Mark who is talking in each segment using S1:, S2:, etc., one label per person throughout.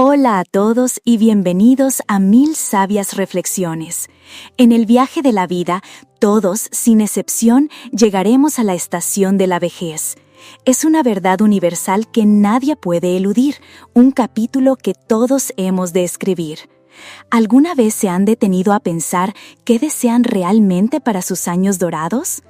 S1: Hola a todos y bienvenidos a 1000 sabias reflexiones. En el viaje de la vida, todos, sin excepción, llegaremos a la estación de la vejez. Es una verdad universal que nadie puede eludir, un capítulo que todos hemos de escribir. ¿Alguna vez se han detenido a pensar qué desean realmente para sus años dorados?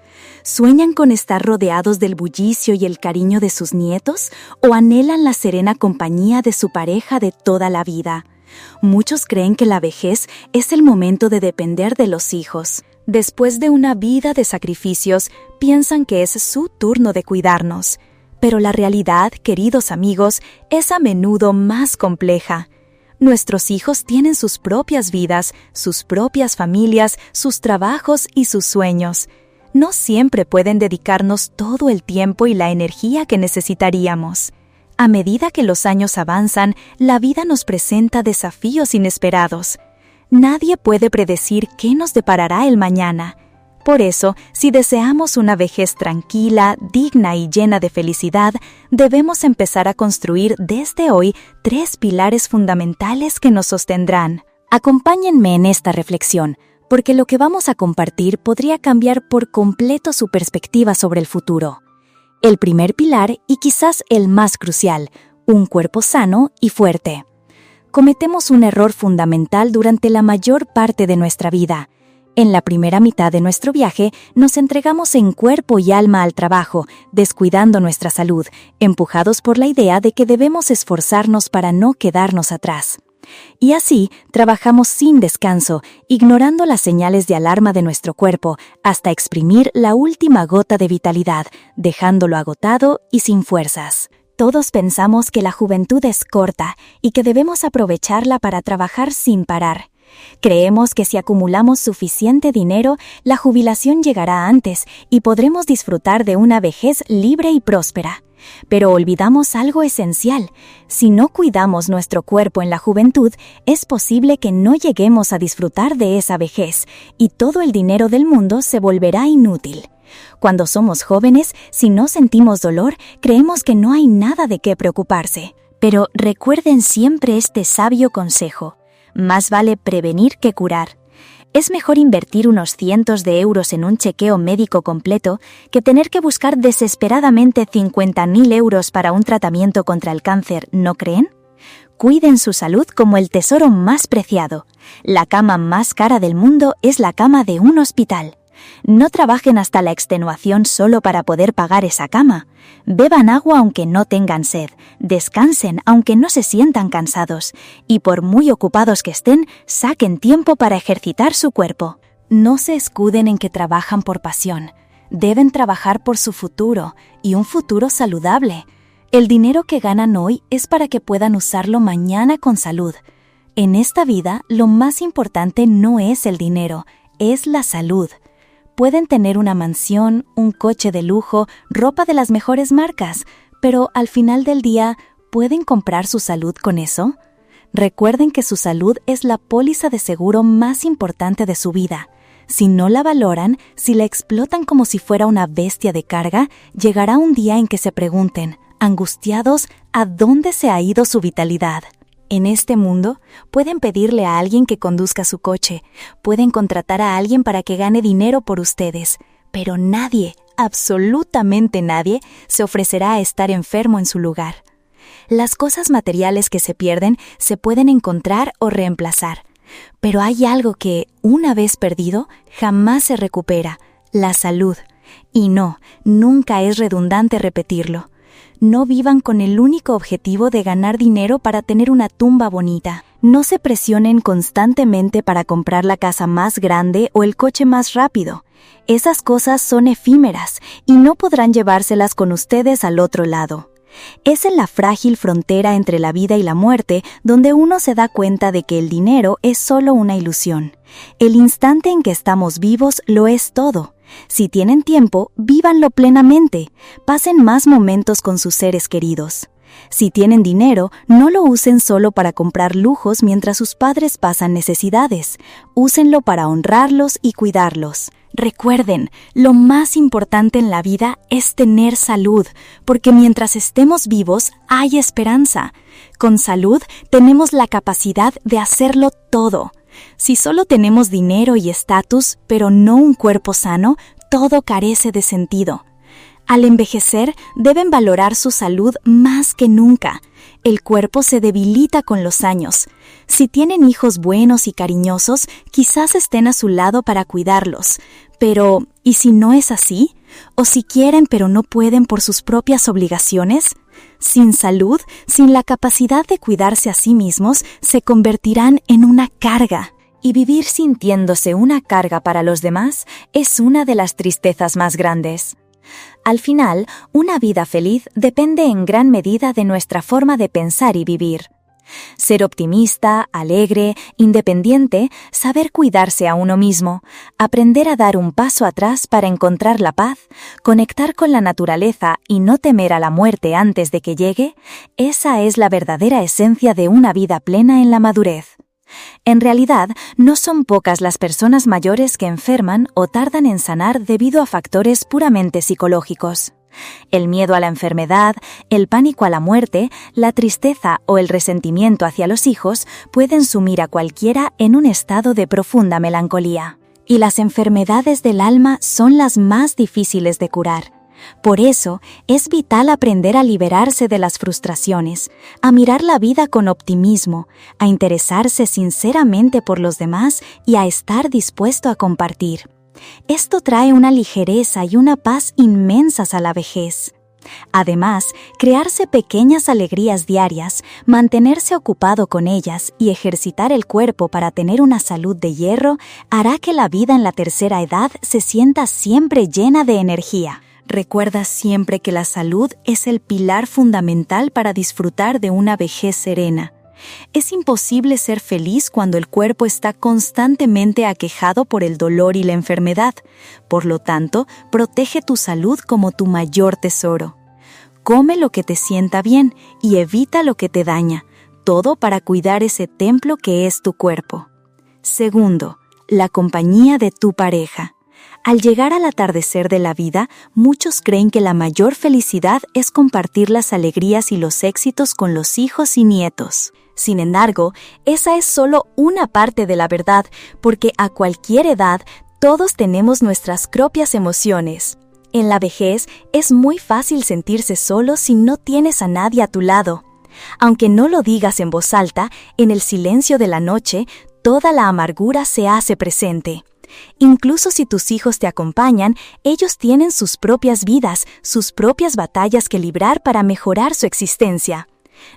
S1: ¿Sueñan con estar rodeados del bullicio y el cariño de sus nietos o anhelan la serena compañía de su pareja de toda la vida? Muchos creen que la vejez es el momento de depender de los hijos. Después de una vida de sacrificios, piensan que es su turno de cuidarnos. Pero la realidad, queridos amigos, es a menudo más compleja. Nuestros hijos tienen sus propias vidas, sus propias familias, sus trabajos y sus sueños. No siempre pueden dedicarnos todo el tiempo y la energía que necesitaríamos. A medida que los años avanzan, la vida nos presenta desafíos inesperados. Nadie puede predecir qué nos deparará el mañana. Por eso, si deseamos una vejez tranquila, digna y llena de felicidad, debemos empezar a construir desde hoy 3 pilares fundamentales que nos sostendrán. Acompáñenme en esta reflexión, porque lo que vamos a compartir podría cambiar por completo su perspectiva sobre el futuro. El primer pilar, y quizás el más crucial, un cuerpo sano y fuerte. Cometemos un error fundamental durante la mayor parte de nuestra vida. En la primera mitad de nuestro viaje, nos entregamos en cuerpo y alma al trabajo, descuidando nuestra salud, empujados por la idea de que debemos esforzarnos para no quedarnos atrás. Y así, trabajamos sin descanso, ignorando las señales de alarma de nuestro cuerpo, hasta exprimir la última gota de vitalidad, dejándolo agotado y sin fuerzas. Todos pensamos que la juventud es corta y que debemos aprovecharla para trabajar sin parar. Creemos que si acumulamos suficiente dinero, la jubilación llegará antes y podremos disfrutar de una vejez libre y próspera. Pero olvidamos algo esencial. Si no cuidamos nuestro cuerpo en la juventud, es posible que no lleguemos a disfrutar de esa vejez y todo el dinero del mundo se volverá inútil. Cuando somos jóvenes, si no sentimos dolor, creemos que no hay nada de qué preocuparse. Pero recuerden siempre este sabio consejo. Más vale prevenir que curar. Es mejor invertir unos cientos de euros en un chequeo médico completo que tener que buscar desesperadamente 50.000 euros para un tratamiento contra el cáncer, ¿no creen? Cuiden su salud como el tesoro más preciado. La cama más cara del mundo es la cama de un hospital. No trabajen hasta la extenuación solo para poder pagar esa cama. Beban agua aunque no tengan sed, descansen aunque no se sientan cansados, y por muy ocupados que estén, saquen tiempo para ejercitar su cuerpo. No se escuden en que trabajan por pasión. Deben trabajar por su futuro, y un futuro saludable. El dinero que ganan hoy es para que puedan usarlo mañana con salud. En esta vida, lo más importante no es el dinero, es la salud. Pueden tener una mansión, un coche de lujo, ropa de las mejores marcas, pero al final del día, ¿pueden comprar su salud con eso? Recuerden que su salud es la póliza de seguro más importante de su vida. Si no la valoran, si la explotan como si fuera una bestia de carga, llegará un día en que se pregunten, angustiados, ¿a dónde se ha ido su vitalidad? En este mundo, pueden pedirle a alguien que conduzca su coche, pueden contratar a alguien para que gane dinero por ustedes, pero nadie, absolutamente nadie, se ofrecerá a estar enfermo en su lugar. Las cosas materiales que se pierden se pueden encontrar o reemplazar, pero hay algo que, una vez perdido, jamás se recupera, la salud. Y no, nunca es redundante repetirlo. No vivan con el único objetivo de ganar dinero para tener una tumba bonita. No se presionen constantemente para comprar la casa más grande o el coche más rápido. Esas cosas son efímeras y no podrán llevárselas con ustedes al otro lado. Es en la frágil frontera entre la vida y la muerte donde uno se da cuenta de que el dinero es solo una ilusión. El instante en que estamos vivos lo es todo. Si tienen tiempo, vívanlo plenamente. Pasen más momentos con sus seres queridos. Si tienen dinero, no lo usen solo para comprar lujos mientras sus padres pasan necesidades. Úsenlo para honrarlos y cuidarlos. Recuerden, lo más importante en la vida es tener salud, porque mientras estemos vivos hay esperanza. Con salud tenemos la capacidad de hacerlo todo. Si solo tenemos dinero y estatus, pero no un cuerpo sano, todo carece de sentido. Al envejecer, deben valorar su salud más que nunca. El cuerpo se debilita con los años. Si tienen hijos buenos y cariñosos, quizás estén a su lado para cuidarlos. Pero, ¿y si no es así? ¿O si quieren pero no pueden por sus propias obligaciones? Sin salud, sin la capacidad de cuidarse a sí mismos, se convertirán en una carga. Y vivir sintiéndose una carga para los demás es una de las tristezas más grandes. Al final, una vida feliz depende en gran medida de nuestra forma de pensar y vivir. Ser optimista, alegre, independiente, saber cuidarse a uno mismo, aprender a dar un paso atrás para encontrar la paz, conectar con la naturaleza y no temer a la muerte antes de que llegue, esa es la verdadera esencia de una vida plena en la madurez. En realidad, no son pocas las personas mayores que enferman o tardan en sanar debido a factores puramente psicológicos. El miedo a la enfermedad, el pánico a la muerte, la tristeza o el resentimiento hacia los hijos pueden sumir a cualquiera en un estado de profunda melancolía. Y las enfermedades del alma son las más difíciles de curar. Por eso, es vital aprender a liberarse de las frustraciones, a mirar la vida con optimismo, a interesarse sinceramente por los demás y a estar dispuesto a compartir. Esto trae una ligereza y una paz inmensas a la vejez. Además, crearse pequeñas alegrías diarias, mantenerse ocupado con ellas y ejercitar el cuerpo para tener una salud de hierro hará que la vida en la tercera edad se sienta siempre llena de energía. Recuerda siempre que la salud es el pilar fundamental para disfrutar de una vejez serena. Es imposible ser feliz cuando el cuerpo está constantemente aquejado por el dolor y la enfermedad. Por lo tanto, protege tu salud como tu mayor tesoro. Come lo que te sienta bien y evita lo que te daña, todo para cuidar ese templo que es tu cuerpo. Segundo, la compañía de tu pareja. Al llegar al atardecer de la vida, muchos creen que la mayor felicidad es compartir las alegrías y los éxitos con los hijos y nietos. Sin embargo, esa es solo una parte de la verdad, porque a cualquier edad todos tenemos nuestras propias emociones. En la vejez es muy fácil sentirse solo si no tienes a nadie a tu lado. Aunque no lo digas en voz alta, en el silencio de la noche, toda la amargura se hace presente. Incluso si tus hijos te acompañan, ellos tienen sus propias vidas, sus propias batallas que librar para mejorar su existencia.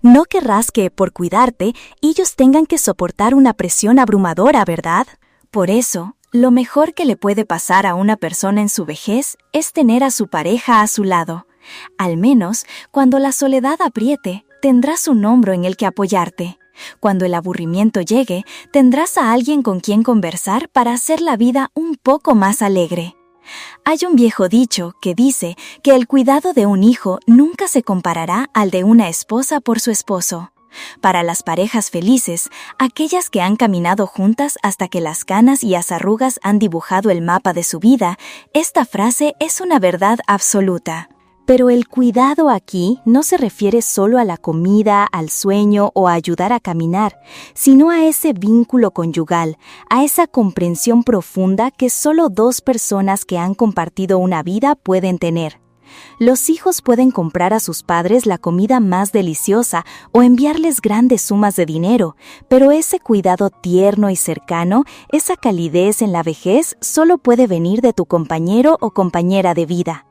S1: No querrás que, por cuidarte, ellos tengan que soportar una presión abrumadora, ¿verdad? Por eso, lo mejor que le puede pasar a una persona en su vejez es tener a su pareja a su lado. Al menos, cuando la soledad apriete, tendrás un hombro en el que apoyarte. Cuando el aburrimiento llegue, tendrás a alguien con quien conversar para hacer la vida un poco más alegre. Hay un viejo dicho que dice que el cuidado de un hijo nunca se comparará al de una esposa por su esposo. Para las parejas felices, aquellas que han caminado juntas hasta que las canas y las arrugas han dibujado el mapa de su vida, esta frase es una verdad absoluta. Pero el cuidado aquí no se refiere solo a la comida, al sueño o a ayudar a caminar, sino a ese vínculo conyugal, a esa comprensión profunda que solo dos personas que han compartido una vida pueden tener. Los hijos pueden comprar a sus padres la comida más deliciosa o enviarles grandes sumas de dinero, pero ese cuidado tierno y cercano, esa calidez en la vejez, solo puede venir de tu compañero o compañera de vida.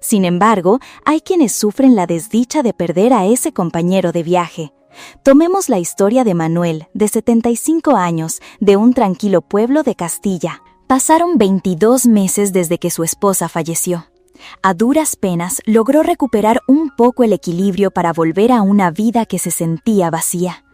S1: Sin embargo, hay quienes sufren la desdicha de perder a ese compañero de viaje. Tomemos la historia de Manuel, de 75 años, de un tranquilo pueblo de Castilla. Pasaron 22 meses desde que su esposa falleció. A duras penas logró recuperar un poco el equilibrio para volver a una vida que se sentía vacía.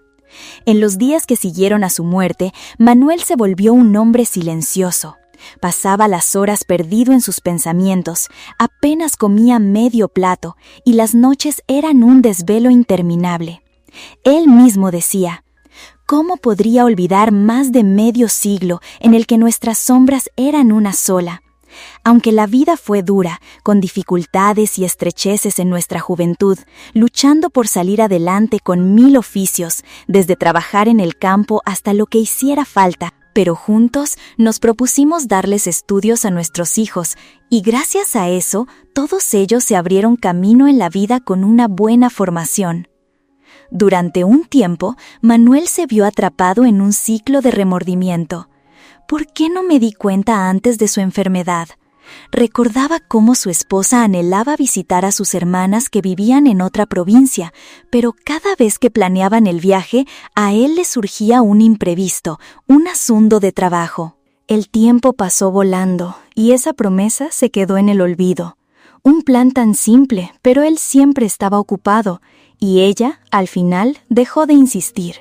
S1: En los días que siguieron a su muerte, Manuel se volvió un hombre silencioso. Pasaba las horas perdido en sus pensamientos, apenas comía medio plato y las noches eran un desvelo interminable. Él mismo decía: ¿cómo podría olvidar más de medio siglo en el que nuestras sombras eran una sola? Aunque la vida fue dura, con dificultades y estrecheces en nuestra juventud, luchando por salir adelante con 1000 oficios, desde trabajar en el campo hasta lo que hiciera falta, pero juntos nos propusimos darles estudios a nuestros hijos, y gracias a eso, todos ellos se abrieron camino en la vida con una buena formación. Durante un tiempo, Manuel se vio atrapado en un ciclo de remordimiento. ¿Por qué no me di cuenta antes de su enfermedad? Recordaba cómo su esposa anhelaba visitar a sus hermanas que vivían en otra provincia, pero cada vez que planeaban el viaje, a él le surgía un imprevisto, un asunto de trabajo. El tiempo pasó volando, y esa promesa se quedó en el olvido. Un plan tan simple, pero él siempre estaba ocupado, y ella, al final, dejó de insistir.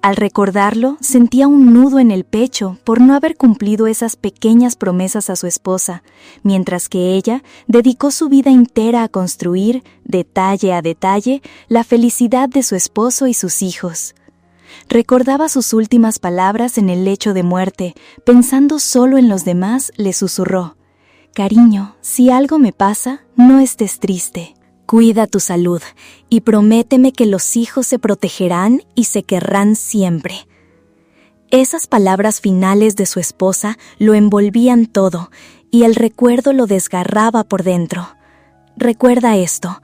S1: Al recordarlo, sentía un nudo en el pecho por no haber cumplido esas pequeñas promesas a su esposa, mientras que ella dedicó su vida entera a construir, detalle a detalle, la felicidad de su esposo y sus hijos. Recordaba sus últimas palabras en el lecho de muerte, pensando solo en los demás, le susurró: «Cariño, si algo me pasa, no estés triste. Cuida tu salud y prométeme que los hijos se protegerán y se querrán siempre». Esas palabras finales de su esposa lo envolvían todo, y el recuerdo lo desgarraba por dentro. Recuerda esto: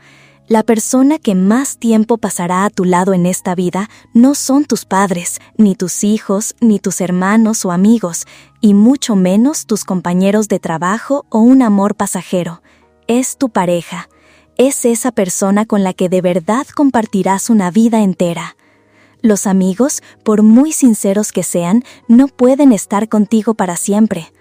S1: la persona que más tiempo pasará a tu lado en esta vida no son tus padres, ni tus hijos, ni tus hermanos o amigos, y mucho menos tus compañeros de trabajo o un amor pasajero. Es tu pareja. Es esa persona con la que de verdad compartirás una vida entera. Los amigos, por muy sinceros que sean, no pueden estar contigo para siempre.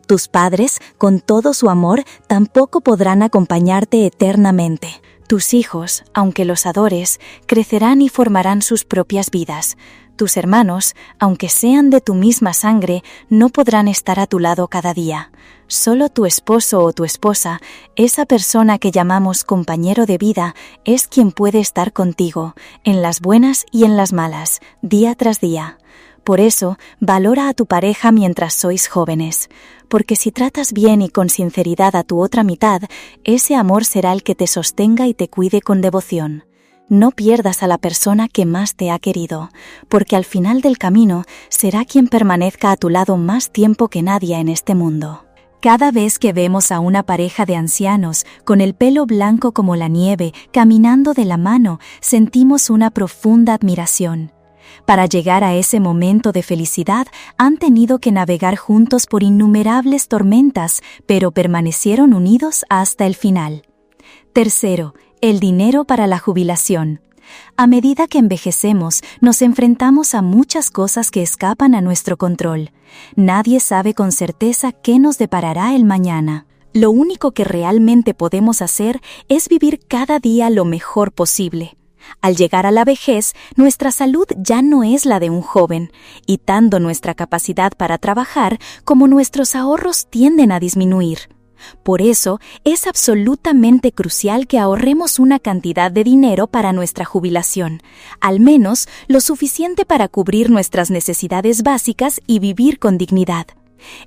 S1: Tus padres, con todo su amor, tampoco podrán acompañarte eternamente. Tus hijos, aunque los adores, crecerán y formarán sus propias vidas. Tus hermanos, aunque sean de tu misma sangre, no podrán estar a tu lado cada día. Solo tu esposo o tu esposa, esa persona que llamamos compañero de vida, es quien puede estar contigo, en las buenas y en las malas, día tras día. Por eso, valora a tu pareja mientras sois jóvenes, porque si tratas bien y con sinceridad a tu otra mitad, ese amor será el que te sostenga y te cuide con devoción. No pierdas a la persona que más te ha querido, porque al final del camino será quien permanezca a tu lado más tiempo que nadie en este mundo. Cada vez que vemos a una pareja de ancianos, con el pelo blanco como la nieve, caminando de la mano, sentimos una profunda admiración. Para llegar a ese momento de felicidad, han tenido que navegar juntos por innumerables tormentas, pero permanecieron unidos hasta el final. Tercero, el dinero para la jubilación. A medida que envejecemos, nos enfrentamos a muchas cosas que escapan a nuestro control. Nadie sabe con certeza qué nos deparará el mañana. Lo único que realmente podemos hacer es vivir cada día lo mejor posible. Al llegar a la vejez, nuestra salud ya no es la de un joven, y tanto nuestra capacidad para trabajar como nuestros ahorros tienden a disminuir. Por eso, es absolutamente crucial que ahorremos una cantidad de dinero para nuestra jubilación, al menos lo suficiente para cubrir nuestras necesidades básicas y vivir con dignidad.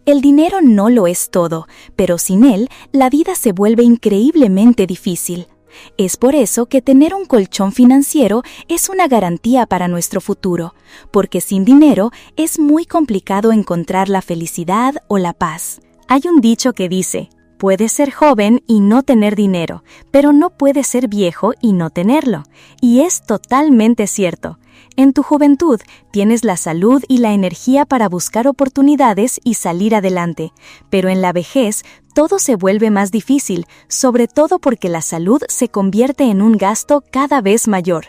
S1: El dinero no lo es todo, pero sin él, la vida se vuelve increíblemente difícil. Es por eso que tener un colchón financiero es una garantía para nuestro futuro, porque sin dinero es muy complicado encontrar la felicidad o la paz. Hay un dicho que dice: puedes ser joven y no tener dinero, pero no puedes ser viejo y no tenerlo. Y es totalmente cierto. En tu juventud tienes la salud y la energía para buscar oportunidades y salir adelante, pero en la vejez todo se vuelve más difícil, sobre todo porque la salud se convierte en un gasto cada vez mayor.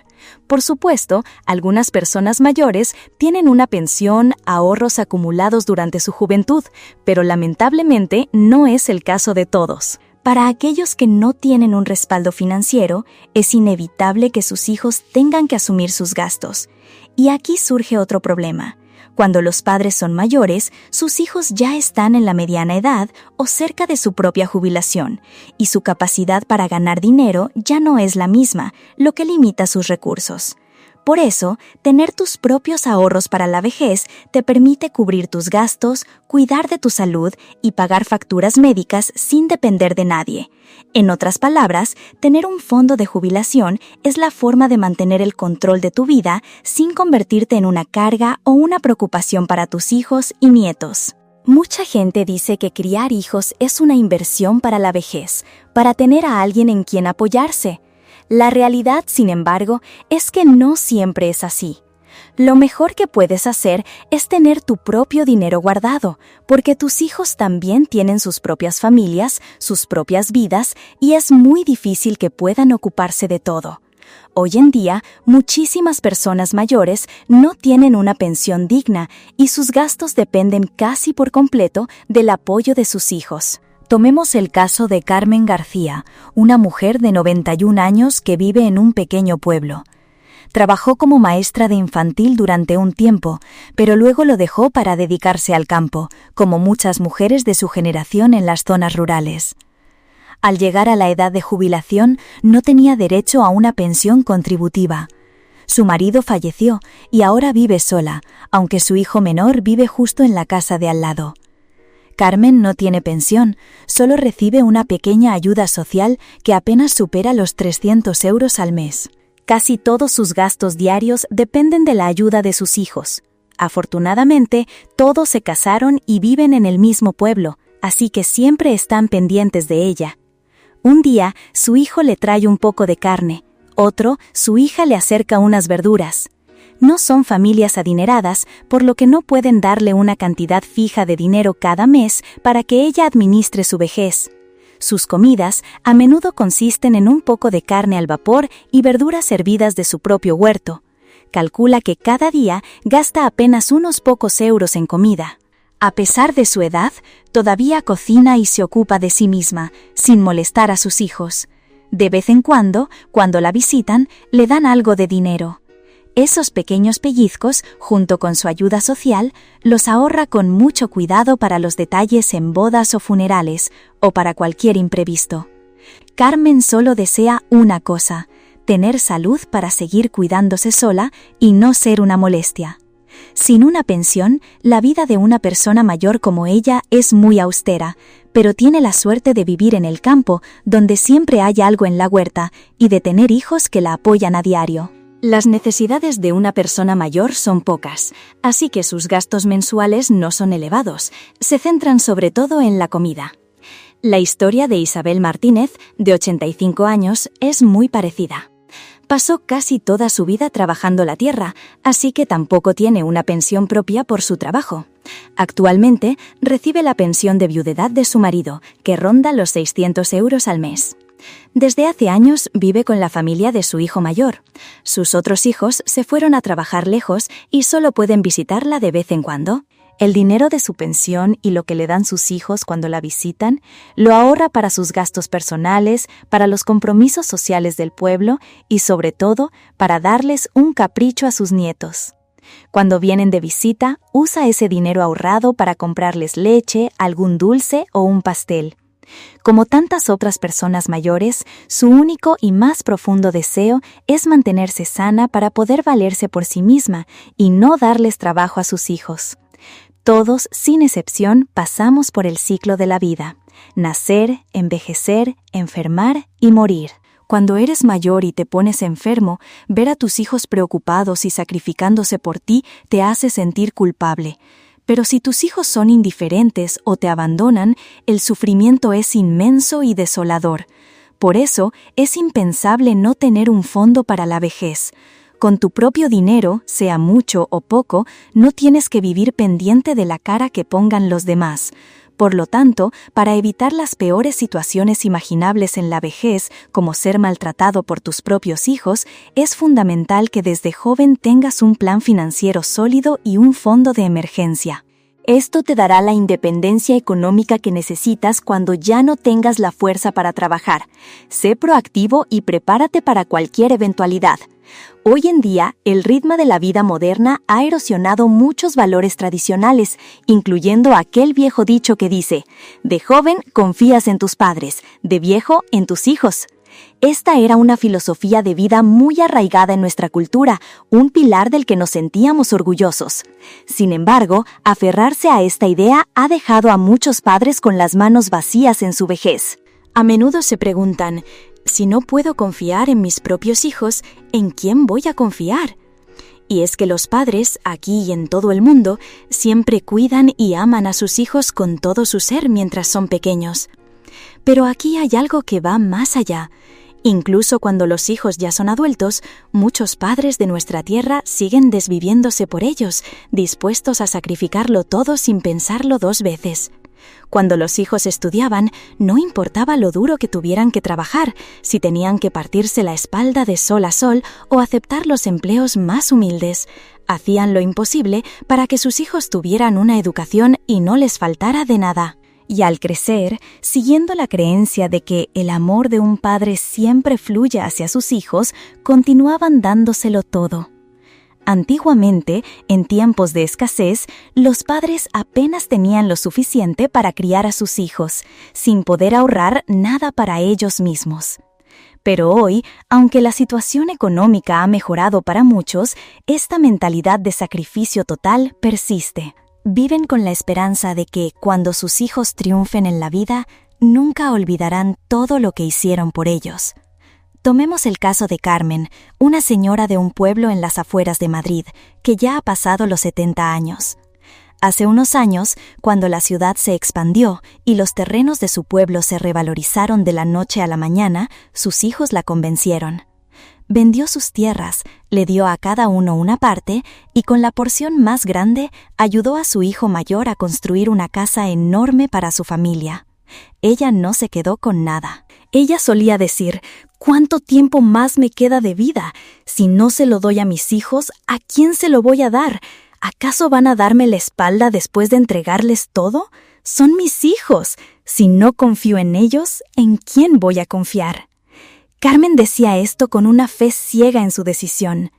S1: Por supuesto, algunas personas mayores tienen una pensión, ahorros acumulados durante su juventud, pero lamentablemente no es el caso de todos. Para aquellos que no tienen un respaldo financiero, es inevitable que sus hijos tengan que asumir sus gastos. Y aquí surge otro problema. Cuando los padres son mayores, sus hijos ya están en la mediana edad o cerca de su propia jubilación, y su capacidad para ganar dinero ya no es la misma, lo que limita sus recursos. Por eso, tener tus propios ahorros para la vejez te permite cubrir tus gastos, cuidar de tu salud y pagar facturas médicas sin depender de nadie. En otras palabras, tener un fondo de jubilación es la forma de mantener el control de tu vida sin convertirte en una carga o una preocupación para tus hijos y nietos. Mucha gente dice que criar hijos es una inversión para la vejez, para tener a alguien en quien apoyarse. La realidad, sin embargo, es que no siempre es así. Lo mejor que puedes hacer es tener tu propio dinero guardado, porque tus hijos también tienen sus propias familias, sus propias vidas, y es muy difícil que puedan ocuparse de todo. Hoy en día, muchísimas personas mayores no tienen una pensión digna y sus gastos dependen casi por completo del apoyo de sus hijos. Tomemos el caso de Carmen García, una mujer de 91 años que vive en un pequeño pueblo. Trabajó como maestra de infantil durante un tiempo, pero luego lo dejó para dedicarse al campo, como muchas mujeres de su generación en las zonas rurales. Al llegar a la edad de jubilación, no tenía derecho a una pensión contributiva. Su marido falleció y ahora vive sola, aunque su hijo menor vive justo en la casa de al lado. Carmen no tiene pensión, solo recibe una pequeña ayuda social que apenas supera los 300 euros al mes. Casi todos sus gastos diarios dependen de la ayuda de sus hijos. Afortunadamente, todos se casaron y viven en el mismo pueblo, así que siempre están pendientes de ella. Un día, su hijo le trae un poco de carne, otro, su hija le acerca unas verduras. No son familias adineradas, por lo que no pueden darle una cantidad fija de dinero cada mes para que ella administre su vejez. Sus comidas a menudo consisten en un poco de carne al vapor y verduras hervidas de su propio huerto. Calcula que cada día gasta apenas unos pocos euros en comida. A pesar de su edad, todavía cocina y se ocupa de sí misma, sin molestar a sus hijos. De vez en cuando la visitan, le dan algo de dinero. Esos pequeños pellizcos, junto con su ayuda social, los ahorra con mucho cuidado para los detalles en bodas o funerales, o para cualquier imprevisto. Carmen solo desea una cosa: tener salud para seguir cuidándose sola y no ser una molestia. Sin una pensión, la vida de una persona mayor como ella es muy austera, pero tiene la suerte de vivir en el campo, donde siempre hay algo en la huerta, y de tener hijos que la apoyan a diario. Las necesidades de una persona mayor son pocas, así que sus gastos mensuales no son elevados, se centran sobre todo en la comida. La historia de Isabel Martínez, de 85 años, es muy parecida. Pasó casi toda su vida trabajando la tierra, así que tampoco tiene una pensión propia por su trabajo. Actualmente recibe la pensión de viudedad de su marido, que ronda los 600 euros al mes. Desde hace años vive con la familia de su hijo mayor. Sus otros hijos se fueron a trabajar lejos y solo pueden visitarla de vez en cuando. El dinero de su pensión y lo que le dan sus hijos cuando la visitan, lo ahorra para sus gastos personales, para los compromisos sociales del pueblo y, sobre todo, para darles un capricho a sus nietos. Cuando vienen de visita, usa ese dinero ahorrado para comprarles leche, algún dulce o un pastel. Como tantas otras personas mayores, su único y más profundo deseo es mantenerse sana para poder valerse por sí misma y no darles trabajo a sus hijos. Todos, sin excepción, pasamos por el ciclo de la vida: nacer, envejecer, enfermar y morir. Cuando eres mayor y te pones enfermo, ver a tus hijos preocupados y sacrificándose por ti te hace sentir culpable. Pero si tus hijos son indiferentes o te abandonan, el sufrimiento es inmenso y desolador. Por eso, es impensable no tener un fondo para la vejez. Con tu propio dinero, sea mucho o poco, no tienes que vivir pendiente de la cara que pongan los demás. Por lo tanto, para evitar las peores situaciones imaginables en la vejez, como ser maltratado por tus propios hijos, es fundamental que desde joven tengas un plan financiero sólido y un fondo de emergencia. Esto te dará la independencia económica que necesitas cuando ya no tengas la fuerza para trabajar. Sé proactivo y prepárate para cualquier eventualidad. Hoy en día, el ritmo de la vida moderna ha erosionado muchos valores tradicionales, incluyendo aquel viejo dicho que dice: de joven confías en tus padres, de viejo en tus hijos. Esta era una filosofía de vida muy arraigada en nuestra cultura, un pilar del que nos sentíamos orgullosos. Sin embargo, aferrarse a esta idea ha dejado a muchos padres con las manos vacías en su vejez. A menudo se preguntan, si no puedo confiar en mis propios hijos, ¿en quién voy a confiar? Y es que los padres, aquí y en todo el mundo, siempre cuidan y aman a sus hijos con todo su ser mientras son pequeños. Pero aquí hay algo que va más allá. Incluso cuando los hijos ya son adultos, muchos padres de nuestra tierra siguen desviviéndose por ellos, dispuestos a sacrificarlo todo sin pensarlo dos veces. Cuando los hijos estudiaban, no importaba lo duro que tuvieran que trabajar, si tenían que partirse la espalda de sol a sol o aceptar los empleos más humildes. Hacían lo imposible para que sus hijos tuvieran una educación y no les faltara de nada. Y al crecer, siguiendo la creencia de que el amor de un padre siempre fluye hacia sus hijos, continuaban dándoselo todo. Antiguamente, en tiempos de escasez, los padres apenas tenían lo suficiente para criar a sus hijos, sin poder ahorrar nada para ellos mismos. Pero hoy, aunque la situación económica ha mejorado para muchos, esta mentalidad de sacrificio total persiste. Viven con la esperanza de que, cuando sus hijos triunfen en la vida, nunca olvidarán todo lo que hicieron por ellos. Tomemos el caso de Carmen, una señora de un pueblo en las afueras de Madrid, que ya ha pasado los 70 años. Hace unos años, cuando la ciudad se expandió y los terrenos de su pueblo se revalorizaron de la noche a la mañana, sus hijos la convencieron. Vendió sus tierras, le dio a cada uno una parte y con la porción más grande ayudó a su hijo mayor a construir una casa enorme para su familia. Ella no se quedó con nada. Ella solía decir, ¿cuánto tiempo más me queda de vida? Si no se lo doy a mis hijos, ¿a quién se lo voy a dar? ¿Acaso van a darme la espalda después de entregarles todo? Son mis hijos. Si no confío en ellos, ¿en quién voy a confiar? Carmen decía esto con una fe ciega en su decisión.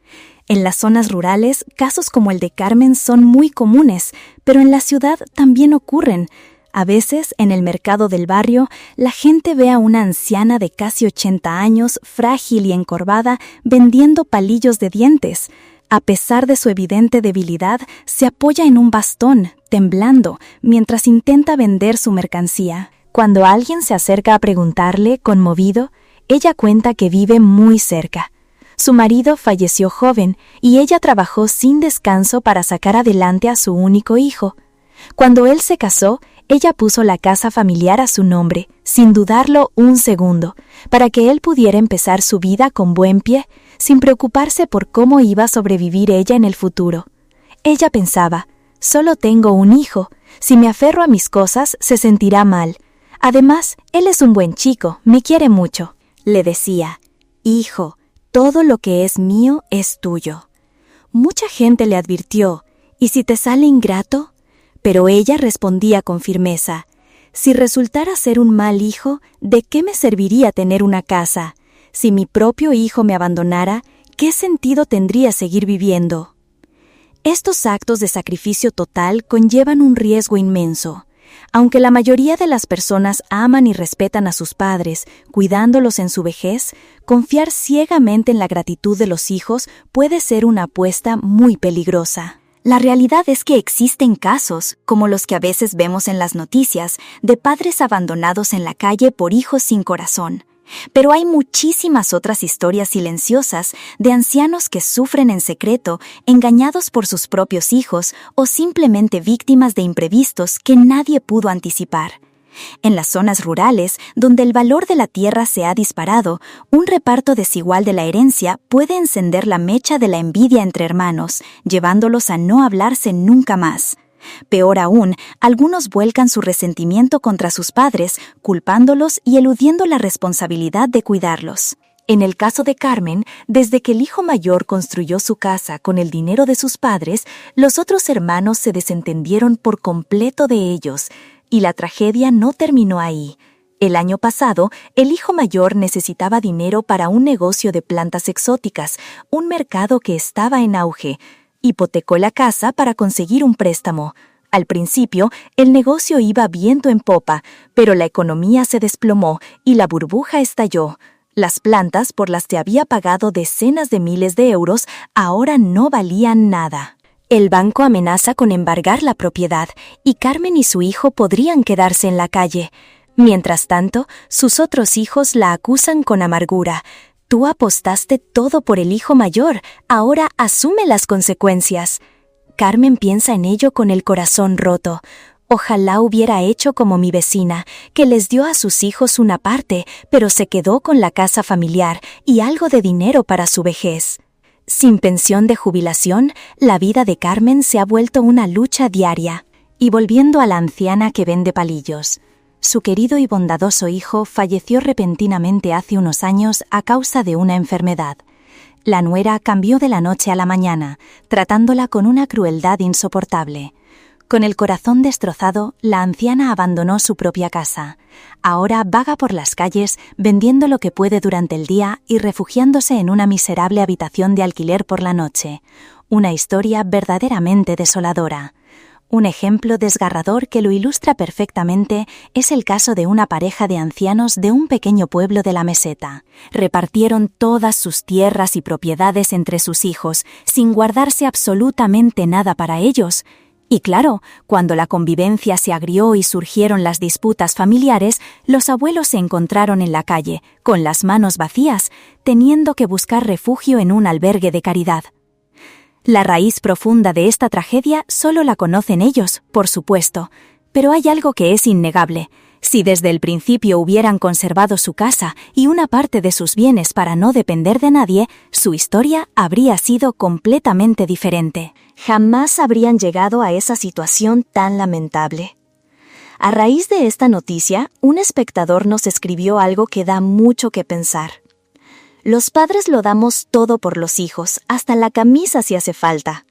S1: En las zonas rurales, casos como el de Carmen son muy comunes, pero en la ciudad también ocurren. A veces, en el mercado del barrio, la gente ve a una anciana de casi 80 años, frágil y encorvada, vendiendo palillos de dientes. A pesar de su evidente debilidad, se apoya en un bastón, temblando, mientras intenta vender su mercancía. Cuando alguien se acerca a preguntarle, conmovido, ella cuenta que vive muy cerca. Su marido falleció joven y ella trabajó sin descanso para sacar adelante a su único hijo. Cuando él se casó, ella puso la casa familiar a su nombre, sin dudarlo un segundo, para que él pudiera empezar su vida con buen pie, sin preocuparse por cómo iba a sobrevivir ella en el futuro. Ella pensaba, solo tengo un hijo, si me aferro a mis cosas se sentirá mal. Además, él es un buen chico, me quiere mucho. Le decía, hijo, todo lo que es mío es tuyo. Mucha gente le advirtió, ¿y si te sale ingrato? Pero ella respondía con firmeza, si resultara ser un mal hijo, ¿de qué me serviría tener una casa? Si mi propio hijo me abandonara, ¿qué sentido tendría seguir viviendo? Estos actos de sacrificio total conllevan un riesgo inmenso. Aunque la mayoría de las personas aman y respetan a sus padres, cuidándolos en su vejez, confiar ciegamente en la gratitud de los hijos puede ser una apuesta muy peligrosa. La realidad es que existen casos, como los que a veces vemos en las noticias, de padres abandonados en la calle por hijos sin corazón. Pero hay muchísimas otras historias silenciosas de ancianos que sufren en secreto, engañados por sus propios hijos o simplemente víctimas de imprevistos que nadie pudo anticipar. En las zonas rurales, donde el valor de la tierra se ha disparado, un reparto desigual de la herencia puede encender la mecha de la envidia entre hermanos, llevándolos a no hablarse nunca más. Peor aún, algunos vuelcan su resentimiento contra sus padres, culpándolos y eludiendo la responsabilidad de cuidarlos. En el caso de Carmen, desde que el hijo mayor construyó su casa con el dinero de sus padres, los otros hermanos se desentendieron por completo de ellos, y la tragedia no terminó ahí. El año pasado, el hijo mayor necesitaba dinero para un negocio de plantas exóticas, un mercado que estaba en auge. Hipotecó la casa para conseguir un préstamo. Al principio, el negocio iba viento en popa, pero la economía se desplomó y la burbuja estalló. Las plantas por las que había pagado decenas de miles de euros ahora no valían nada. El banco amenaza con embargar la propiedad y Carmen y su hijo podrían quedarse en la calle. Mientras tanto, sus otros hijos la acusan con amargura. Tú apostaste todo por el hijo mayor, ahora asume las consecuencias. Carmen piensa en ello con el corazón roto. Ojalá hubiera hecho como mi vecina, que les dio a sus hijos una parte, pero se quedó con la casa familiar y algo de dinero para su vejez. Sin pensión de jubilación, la vida de Carmen se ha vuelto una lucha diaria. Y volviendo a la anciana que vende palillos. Su querido y bondadoso hijo falleció repentinamente hace unos años a causa de una enfermedad. La nuera cambió de la noche a la mañana, tratándola con una crueldad insoportable. Con el corazón destrozado, la anciana abandonó su propia casa. Ahora vaga por las calles vendiendo lo que puede durante el día y refugiándose en una miserable habitación de alquiler por la noche. Una historia verdaderamente desoladora. Un ejemplo desgarrador que lo ilustra perfectamente es el caso de una pareja de ancianos de un pequeño pueblo de la meseta. Repartieron todas sus tierras y propiedades entre sus hijos, sin guardarse absolutamente nada para ellos. Y claro, cuando la convivencia se agrió y surgieron las disputas familiares, los abuelos se encontraron en la calle, con las manos vacías, teniendo que buscar refugio en un albergue de caridad. La raíz profunda de esta tragedia solo la conocen ellos, por supuesto, pero hay algo que es innegable. Si desde el principio hubieran conservado su casa y una parte de sus bienes para no depender de nadie, su historia habría sido completamente diferente. Jamás habrían llegado a esa situación tan lamentable. A raíz de esta noticia, un espectador nos escribió algo que da mucho que pensar. Los padres lo damos todo por los hijos, hasta la camisa si hace falta.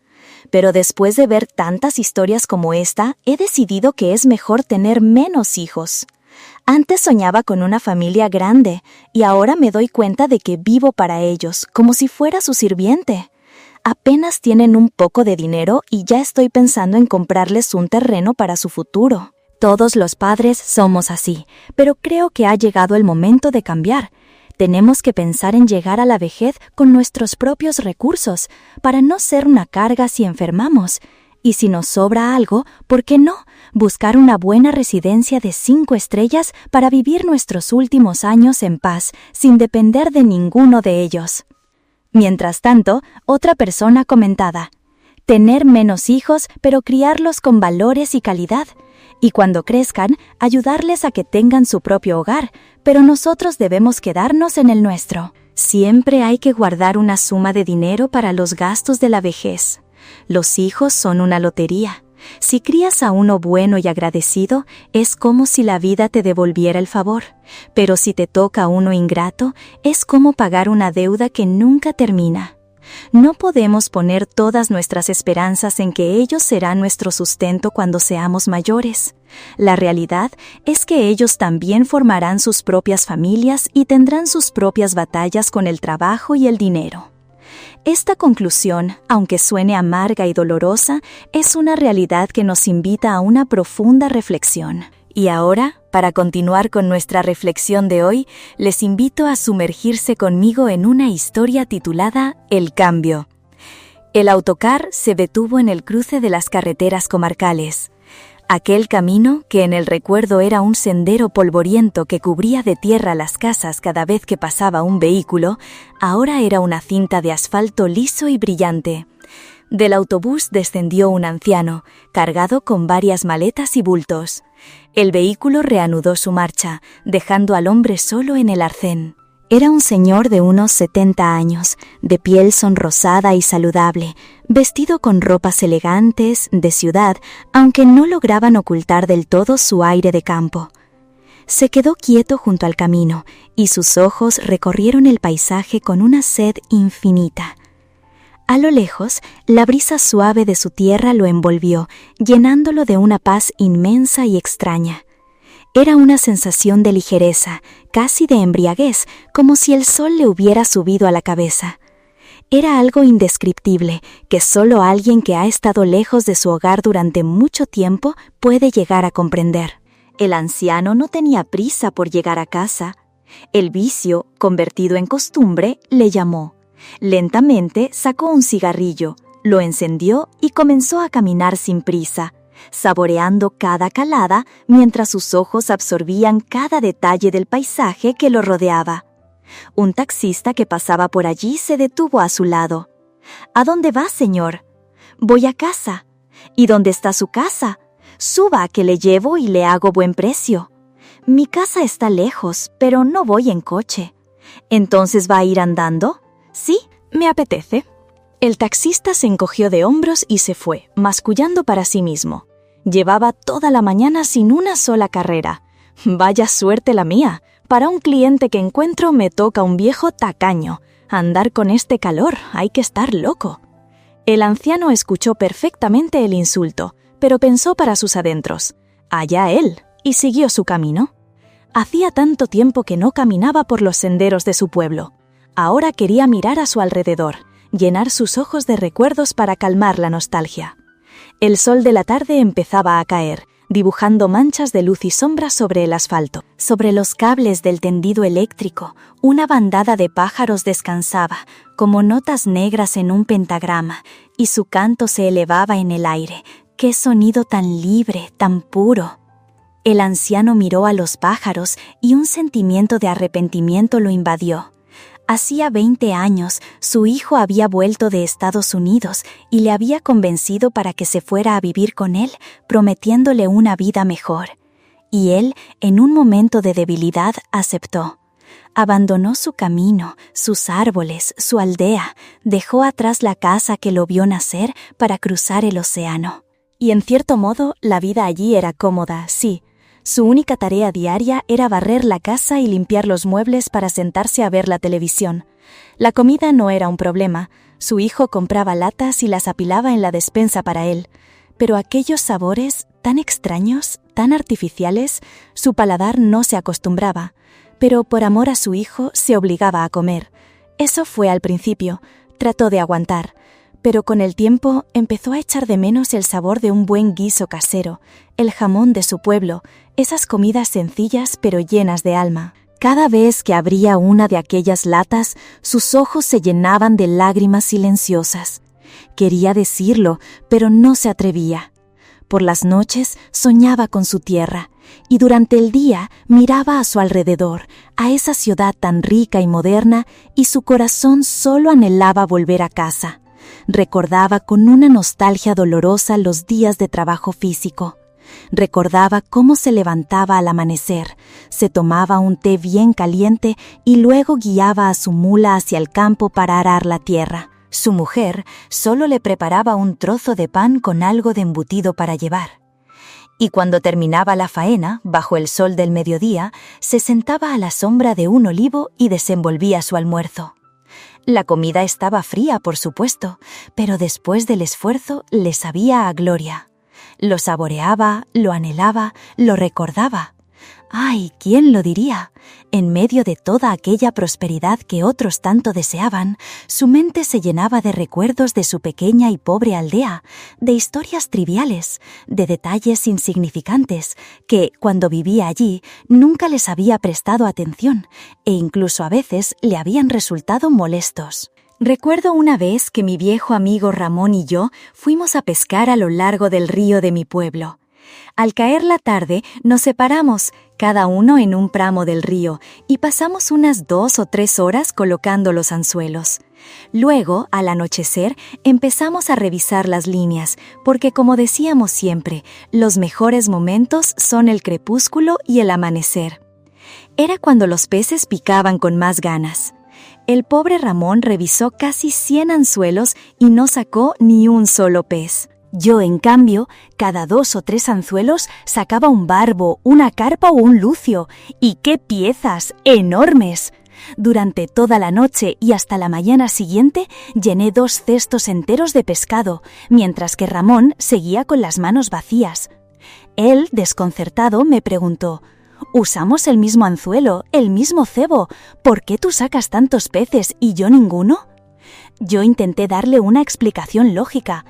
S1: Pero después de ver tantas historias como esta, he decidido que es mejor tener menos hijos. Antes soñaba con una familia grande, y ahora me doy cuenta de que vivo para ellos, como si fuera su sirviente. Apenas tienen un poco de dinero y ya estoy pensando en comprarles un terreno para su futuro. Todos los padres somos así, pero creo que ha llegado el momento de cambiar. Tenemos que pensar en llegar a la vejez con nuestros propios recursos, para no ser una carga si enfermamos. Y si nos sobra algo, ¿por qué no? Buscar una buena residencia de 5 estrellas para vivir nuestros últimos años en paz, sin depender de ninguno de ellos. Mientras tanto, otra persona comentaba: tener menos hijos, pero criarlos con valores y calidad. Y cuando crezcan, ayudarles a que tengan su propio hogar, pero nosotros debemos quedarnos en el nuestro. Siempre hay que guardar una suma de dinero para los gastos de la vejez. Los hijos son una lotería. Si crías a uno bueno y agradecido, es como si la vida te devolviera el favor. Pero si te toca a uno ingrato, es como pagar una deuda que nunca termina. No podemos poner todas nuestras esperanzas en que ellos serán nuestro sustento cuando seamos mayores. La realidad es que ellos también formarán sus propias familias y tendrán sus propias batallas con el trabajo y el dinero. Esta conclusión, aunque suene amarga y dolorosa, es una realidad que nos invita a una profunda reflexión. Y ahora, para continuar con nuestra reflexión de hoy, les invito a sumergirse conmigo en una historia titulada El cambio. El autocar se detuvo en el cruce de las carreteras comarcales. Aquel camino, que en el recuerdo era un sendero polvoriento que cubría de tierra las casas cada vez que pasaba un vehículo, ahora era una cinta de asfalto liso y brillante. Del autobús descendió un anciano, cargado con varias maletas y bultos. El vehículo reanudó su marcha, dejando al hombre solo en el arcén. Era un señor de unos 70 años, de piel sonrosada y saludable, vestido con ropas elegantes, de ciudad, aunque no lograban ocultar del todo su aire de campo. Se quedó quieto junto al camino, y sus ojos recorrieron el paisaje con una sed infinita. A lo lejos, la brisa suave de su tierra lo envolvió, llenándolo de una paz inmensa y extraña. Era una sensación de ligereza, casi de embriaguez, como si el sol le hubiera subido a la cabeza. Era algo indescriptible, que solo alguien que ha estado lejos de su hogar durante mucho tiempo puede llegar a comprender. El anciano no tenía prisa por llegar a casa. El vicio, convertido en costumbre, le llamó. Lentamente sacó un cigarrillo, lo encendió y comenzó a caminar sin prisa, saboreando cada calada mientras sus ojos absorbían cada detalle del paisaje que lo rodeaba. Un taxista que pasaba por allí se detuvo a su lado. «¿A dónde va, señor?» «Voy a casa». «¿Y dónde está su casa? Suba, que le llevo y le hago buen precio». «Mi casa está lejos, pero no voy en coche». «¿Entonces va a ir andando?» «Sí, me apetece». El taxista se encogió de hombros y se fue, mascullando para sí mismo. Llevaba toda la mañana sin una sola carrera. «Vaya suerte la mía. Para un cliente que encuentro me toca un viejo tacaño. Andar con este calor, hay que estar loco». El anciano escuchó perfectamente el insulto, pero pensó para sus adentros. Allá él, y siguió su camino. Hacía tanto tiempo que no caminaba por los senderos de su pueblo. Ahora quería mirar a su alrededor, llenar sus ojos de recuerdos para calmar la nostalgia. El sol de la tarde empezaba a caer, dibujando manchas de luz y sombra sobre el asfalto. Sobre los cables del tendido eléctrico, una bandada de pájaros descansaba, como notas negras en un pentagrama, y su canto se elevaba en el aire. ¡Qué sonido tan libre, tan puro! El anciano miró a los pájaros y un sentimiento de arrepentimiento lo invadió. Hacía 20 años, su hijo había vuelto de Estados Unidos y le había convencido para que se fuera a vivir con él, prometiéndole una vida mejor. Y él, en un momento de debilidad, aceptó. Abandonó su camino, sus árboles, su aldea, dejó atrás la casa que lo vio nacer para cruzar el océano. Y en cierto modo, la vida allí era cómoda, sí. Su única tarea diaria era barrer la casa y limpiar los muebles para sentarse a ver la televisión. La comida no era un problema. Su hijo compraba latas y las apilaba en la despensa para él. Pero aquellos sabores, tan extraños, tan artificiales, su paladar no se acostumbraba. Pero por amor a su hijo se obligaba a comer. Eso fue al principio. Trató de aguantar. Pero con el tiempo empezó a echar de menos el sabor de un buen guiso casero, el jamón de su pueblo, esas comidas sencillas pero llenas de alma. Cada vez que abría una de aquellas latas, sus ojos se llenaban de lágrimas silenciosas. Quería decirlo, pero no se atrevía. Por las noches soñaba con su tierra, y durante el día miraba a su alrededor, a esa ciudad tan rica y moderna, y su corazón solo anhelaba volver a casa. Recordaba con una nostalgia dolorosa los días de trabajo físico. Recordaba cómo se levantaba al amanecer, se tomaba un té bien caliente y luego guiaba a su mula hacia el campo para arar la tierra. Su mujer solo le preparaba un trozo de pan con algo de embutido para llevar. Y cuando terminaba la faena, bajo el sol del mediodía, se sentaba a la sombra de un olivo y desenvolvía su almuerzo. La comida estaba fría, por supuesto, pero después del esfuerzo le sabía a gloria. Lo saboreaba, lo anhelaba, lo recordaba. ¡Ay! ¿Quién lo diría? En medio de toda aquella prosperidad que otros tanto deseaban, su mente se llenaba de recuerdos de su pequeña y pobre aldea, de historias triviales, de detalles insignificantes que, cuando vivía allí, nunca les había prestado atención e incluso a veces le habían resultado molestos. Recuerdo una vez que mi viejo amigo Ramón y yo fuimos a pescar a lo largo del río de mi pueblo. Al caer la tarde nos separamos, cada uno en un pramo del río, y pasamos unas 2 o 3 horas colocando los anzuelos. Luego, al anochecer, empezamos a revisar las líneas, porque como decíamos siempre, los mejores momentos son el crepúsculo y el amanecer. Era cuando los peces picaban con más ganas. El pobre Ramón revisó casi 100 anzuelos y no sacó ni un solo pez. Yo, en cambio, cada 2 o 3 anzuelos sacaba un barbo, una carpa o un lucio. ¡Y qué piezas! ¡Enormes! Durante toda la noche y hasta la mañana siguiente llené 2 cestos enteros de pescado, mientras que Ramón seguía con las manos vacías. Él, desconcertado, me preguntó: «Usamos el mismo anzuelo, el mismo cebo. ¿Por qué tú sacas tantos peces y yo ninguno?» Yo intenté darle una explicación lógica.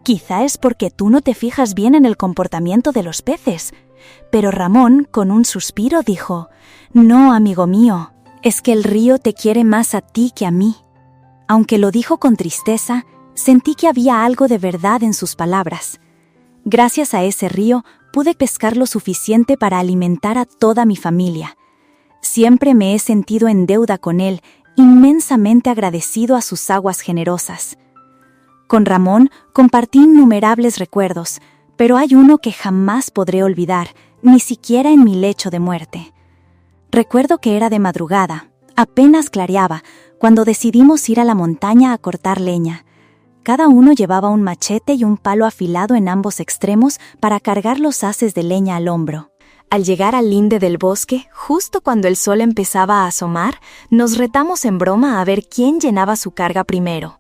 S1: «Quizá es porque tú no te fijas bien en el comportamiento de los peces. Pero Ramón, con un suspiro, dijo: «No, amigo mío, es que el río te quiere más a ti que a mí». Aunque lo dijo con tristeza, sentí que había algo de verdad en sus palabras. Gracias a ese río, pude pescar lo suficiente para alimentar a toda mi familia. Siempre me he sentido en deuda con él, inmensamente agradecido a sus aguas generosas. Con Ramón compartí innumerables recuerdos, pero hay uno que jamás podré olvidar, ni siquiera en mi lecho de muerte. Recuerdo que era de madrugada, apenas clareaba, cuando decidimos ir a la montaña a cortar leña. Cada uno llevaba un machete y un palo afilado en ambos extremos para cargar los haces de leña al hombro. Al llegar al linde del bosque, justo cuando el sol empezaba a asomar, nos retamos en broma a ver quién llenaba su carga primero.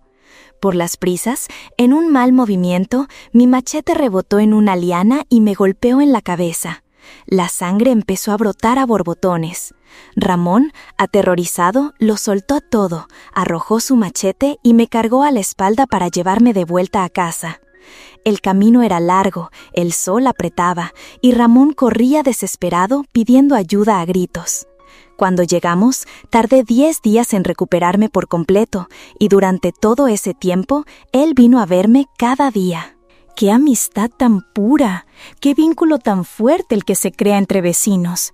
S1: Por las prisas, en un mal movimiento, mi machete rebotó en una liana y me golpeó en la cabeza. La sangre empezó a brotar a borbotones. Ramón, aterrorizado, lo soltó todo, arrojó su machete y me cargó a la espalda para llevarme de vuelta a casa. El camino era largo, el sol apretaba, y Ramón corría desesperado pidiendo ayuda a gritos. Cuando llegamos, tardé 10 días en recuperarme por completo, y durante todo ese tiempo, él vino a verme cada día. ¡Qué amistad tan pura! ¡Qué vínculo tan fuerte el que se crea entre vecinos!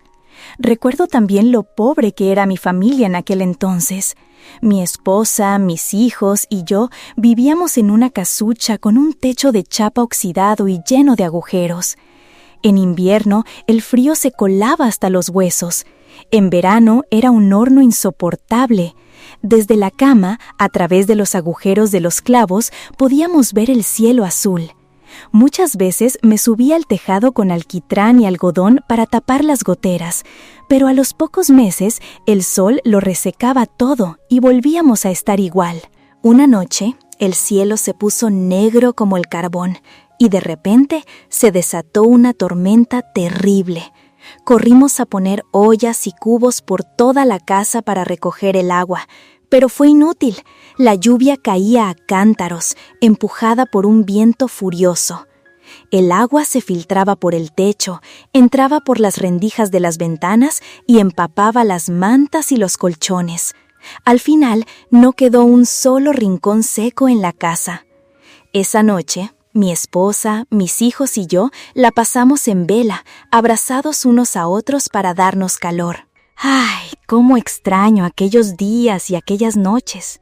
S1: Recuerdo también lo pobre que era mi familia en aquel entonces. Mi esposa, mis hijos y yo vivíamos en una casucha con un techo de chapa oxidado y lleno de agujeros. En invierno, el frío se colaba hasta los huesos. En verano era un horno insoportable. Desde la cama, a través de los agujeros de los clavos, podíamos ver el cielo azul. Muchas veces me subía al tejado con alquitrán y algodón para tapar las goteras, pero a los pocos meses el sol lo resecaba todo y volvíamos a estar igual. Una noche, el cielo se puso negro como el carbón y de repente se desató una tormenta terrible. Corrimos a poner ollas y cubos por toda la casa para recoger el agua, pero fue inútil. La lluvia caía a cántaros, empujada por un viento furioso. El agua se filtraba por el techo, entraba por las rendijas de las ventanas y empapaba las mantas y los colchones. Al final, no quedó un solo rincón seco en la casa. Esa noche, mi esposa, mis hijos y yo la pasamos en vela, abrazados unos a otros para darnos calor. ¡Ay, cómo extraño aquellos días y aquellas noches!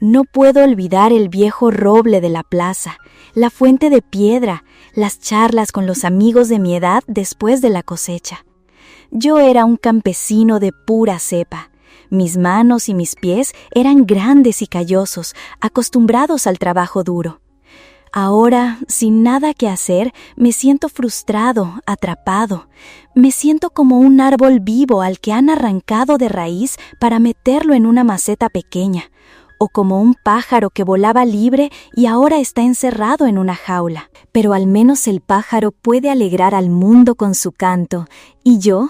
S1: No puedo olvidar el viejo roble de la plaza, la fuente de piedra, las charlas con los amigos de mi edad después de la cosecha. Yo era un campesino de pura cepa. Mis manos y mis pies eran grandes y callosos, acostumbrados al trabajo duro. Ahora, sin nada que hacer, me siento frustrado, atrapado. Me siento como un árbol vivo al que han arrancado de raíz para meterlo en una maceta pequeña, o como un pájaro que volaba libre y ahora está encerrado en una jaula. Pero al menos el pájaro puede alegrar al mundo con su canto. ¿Y yo?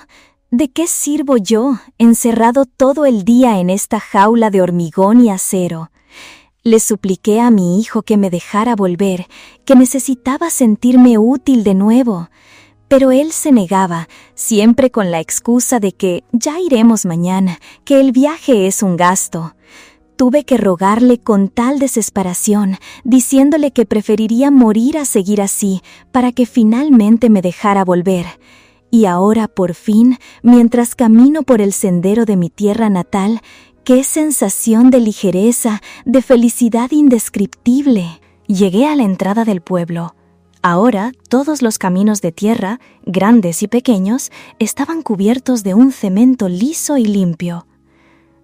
S1: ¿De qué sirvo yo, encerrado todo el día en esta jaula de hormigón y acero? Le supliqué a mi hijo que me dejara volver, que necesitaba sentirme útil de nuevo. Pero él se negaba, siempre con la excusa de que ya iremos mañana, que el viaje es un gasto. Tuve que rogarle con tal desesperación, diciéndole que preferiría morir a seguir así, para que finalmente me dejara volver. Y ahora, por fin, mientras camino por el sendero de mi tierra natal, ¡qué sensación de ligereza, de felicidad indescriptible! Llegué a la entrada del pueblo. Ahora, todos los caminos de tierra, grandes y pequeños, estaban cubiertos de un cemento liso y limpio.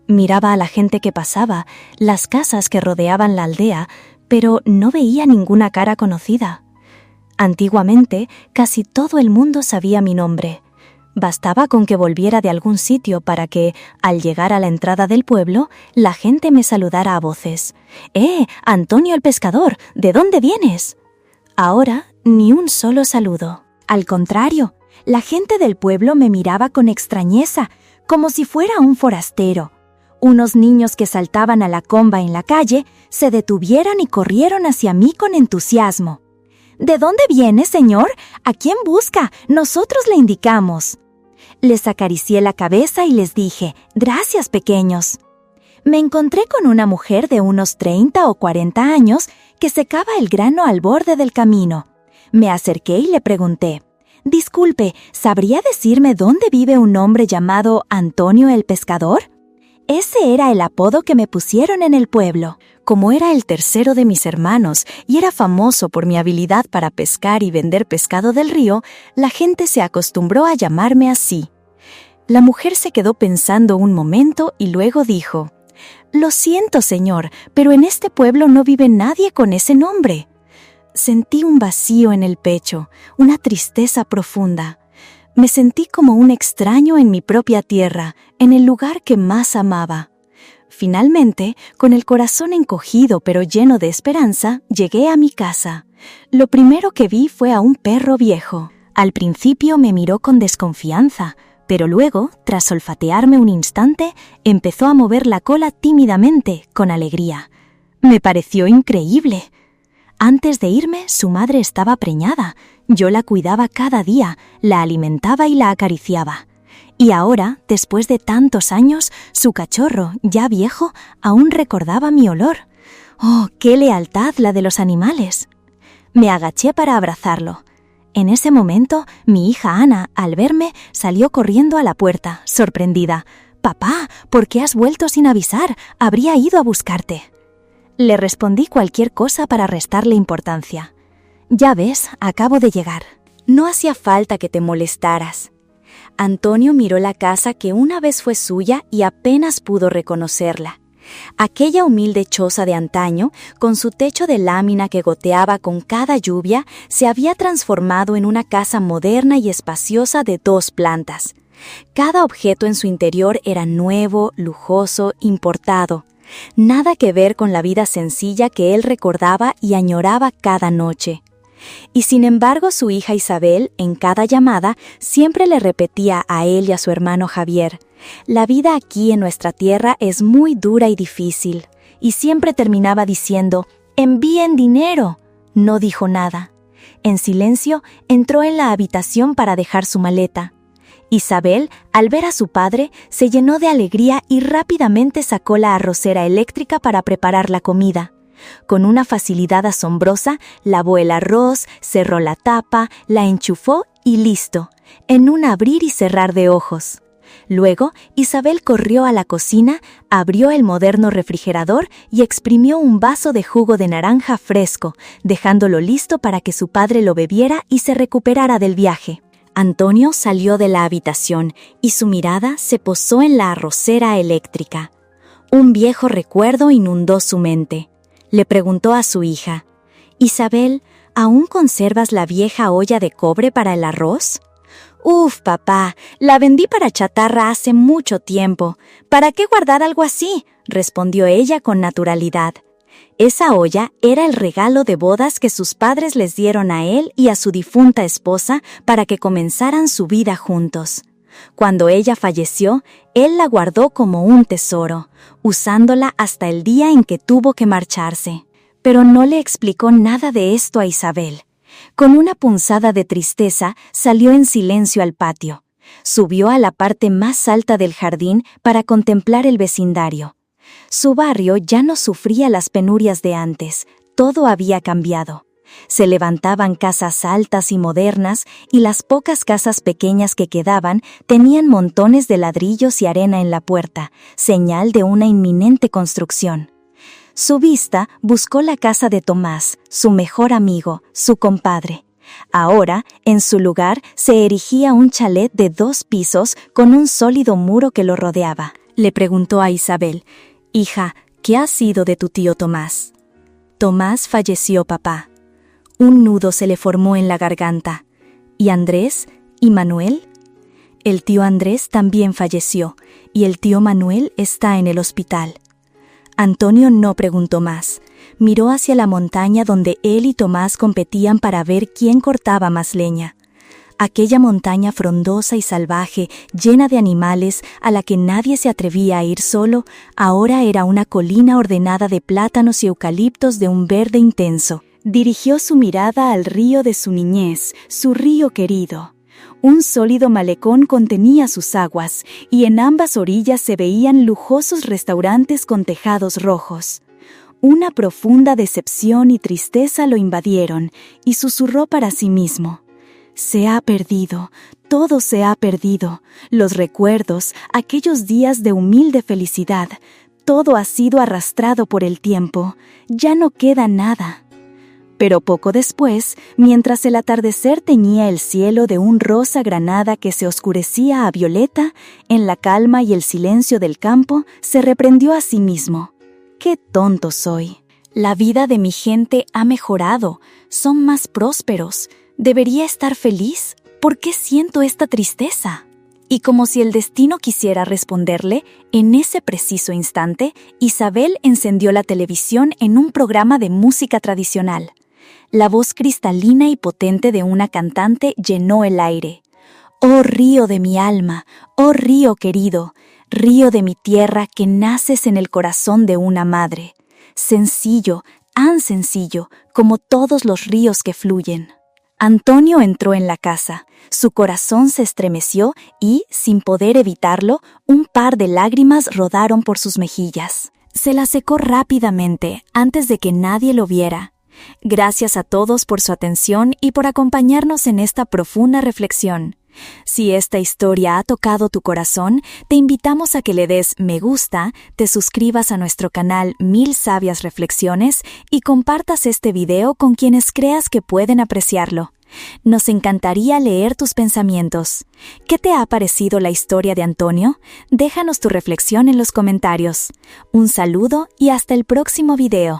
S1: Miraba a la gente que pasaba, las casas que rodeaban la aldea, pero no veía ninguna cara conocida. Antiguamente, casi todo el mundo sabía mi nombre. Bastaba con que volviera de algún sitio para que, al llegar a la entrada del pueblo, la gente me saludara a voces. Antonio el pescador, ¿de dónde vienes? Ahora, ni un solo saludo. Al contrario, la gente del pueblo me miraba con extrañeza, como si fuera un forastero. Unos niños que saltaban a la comba en la calle se detuvieron y corrieron hacia mí con entusiasmo. «¿De dónde viene, señor? ¿A quién busca? Nosotros le indicamos». Les acaricié la cabeza y les dije, «Gracias, pequeños». Me encontré con una mujer de unos 30 o 40 años que secaba el grano al borde del camino. Me acerqué y le pregunté, «Disculpe, ¿sabría decirme dónde vive un hombre llamado Antonio el Pescador?» Ese era el apodo que me pusieron en el pueblo. Como era el tercero de mis hermanos y era famoso por mi habilidad para pescar y vender pescado del río, la gente se acostumbró a llamarme así. La mujer se quedó pensando un momento y luego dijo, «Lo siento, señor, pero en este pueblo no vive nadie con ese nombre». Sentí un vacío en el pecho, una tristeza profunda. Me sentí como un extraño en mi propia tierra, en el lugar que más amaba. Finalmente, con el corazón encogido pero lleno de esperanza, llegué a mi casa. Lo primero que vi fue a un perro viejo. Al principio me miró con desconfianza, pero luego, tras olfatearme un instante, empezó a mover la cola tímidamente, con alegría. Me pareció increíble. Antes de irme, su madre estaba preñada. Yo la cuidaba cada día, la alimentaba y la acariciaba. Y ahora, después de tantos años, su cachorro, ya viejo, aún recordaba mi olor. ¡Oh, qué lealtad la de los animales! Me agaché para abrazarlo. En ese momento, mi hija Ana, al verme, salió corriendo a la puerta, sorprendida. «Papá, ¿por qué has vuelto sin avisar? Habría ido a buscarte». Le respondí cualquier cosa para restarle importancia. «Ya ves, acabo de llegar. No hacía falta que te molestaras». Antonio miró la casa que una vez fue suya y apenas pudo reconocerla. Aquella humilde choza de antaño, con su techo de lámina que goteaba con cada lluvia, se había transformado en una casa moderna y espaciosa de 2 plantas. Cada objeto en su interior era nuevo, lujoso, importado. Nada que ver con la vida sencilla que él recordaba y añoraba cada noche. Y sin embargo su hija Isabel, en cada llamada, siempre le repetía a él y a su hermano Javier, «La vida aquí en nuestra tierra es muy dura y difícil», y siempre terminaba diciendo, «Envíen dinero». No dijo nada. En silencio, entró en la habitación para dejar su maleta. Isabel, al ver a su padre, se llenó de alegría y rápidamente sacó la arrocera eléctrica para preparar la comida. Con una facilidad asombrosa, lavó el arroz, cerró la tapa, la enchufó y listo, en un abrir y cerrar de ojos. Luego, Isabel corrió a la cocina, abrió el moderno refrigerador y exprimió un vaso de jugo de naranja fresco, dejándolo listo para que su padre lo bebiera y se recuperara del viaje. Antonio salió de la habitación y su mirada se posó en la arrocera eléctrica. Un viejo recuerdo inundó su mente. Le preguntó a su hija, «Isabel, ¿aún conservas la vieja olla de cobre para el arroz?» «Uf, papá, la vendí para chatarra hace mucho tiempo. ¿Para qué guardar algo así?», respondió ella con naturalidad. Esa olla era el regalo de bodas que sus padres les dieron a él y a su difunta esposa para que comenzaran su vida juntos. Cuando ella falleció, él la guardó como un tesoro, usándola hasta el día en que tuvo que marcharse. Pero no le explicó nada de esto a Isabel. Con una punzada de tristeza, salió en silencio al patio. Subió a la parte más alta del jardín para contemplar el vecindario. Su barrio ya no sufría las penurias de antes, todo había cambiado. Se levantaban casas altas y modernas y las pocas casas pequeñas que quedaban tenían montones de ladrillos y arena en la puerta, señal de una inminente construcción. Su vista buscó la casa de Tomás, su mejor amigo, su compadre. Ahora, en su lugar, se erigía un chalet de 2 pisos con un sólido muro que lo rodeaba. Le preguntó a Isabel, «Hija, ¿qué ha sido de tu tío Tomás?» «Tomás falleció, papá». Un nudo se le formó en la garganta. ¿Y Andrés? ¿Y Manuel? El tío Andrés también falleció, y el tío Manuel está en el hospital. Antonio no preguntó más. Miró hacia la montaña donde él y Tomás competían para ver quién cortaba más leña. Aquella montaña frondosa y salvaje, llena de animales, a la que nadie se atrevía a ir solo, ahora era una colina ordenada de plátanos y eucaliptos de un verde intenso. Dirigió su mirada al río de su niñez, su río querido. Un sólido malecón contenía sus aguas, y en ambas orillas se veían lujosos restaurantes con tejados rojos. Una profunda decepción y tristeza lo invadieron, y susurró para sí mismo: «Se ha perdido, todo se ha perdido, los recuerdos, aquellos días de humilde felicidad, todo ha sido arrastrado por el tiempo, ya no queda nada». Pero poco después, mientras el atardecer teñía el cielo de un rosa granada que se oscurecía a violeta, en la calma y el silencio del campo, se reprendió a sí mismo: «¡Qué tonto soy! La vida de mi gente ha mejorado, son más prósperos. ¿Debería estar feliz? ¿Por qué siento esta tristeza?». Y como si el destino quisiera responderle, en ese preciso instante, Isabel encendió la televisión en un programa de música tradicional. La voz cristalina y potente de una cantante llenó el aire. «Oh río de mi alma, oh río querido, río de mi tierra que naces en el corazón de una madre. Sencillo, tan sencillo, como todos los ríos que fluyen». Antonio entró en la casa. Su corazón se estremeció y, sin poder evitarlo, un par de lágrimas rodaron por sus mejillas. Se las secó rápidamente, antes de que nadie lo viera. Gracias a todos por su atención y por acompañarnos en esta profunda reflexión. Si esta historia ha tocado tu corazón, te invitamos a que le des me gusta, te suscribas a nuestro canal 1000 Sabias Reflexiones y compartas este video con quienes creas que pueden apreciarlo. Nos encantaría leer tus pensamientos. ¿Qué te ha parecido la historia de Antonio? Déjanos tu reflexión en los comentarios. Un saludo y hasta el próximo video.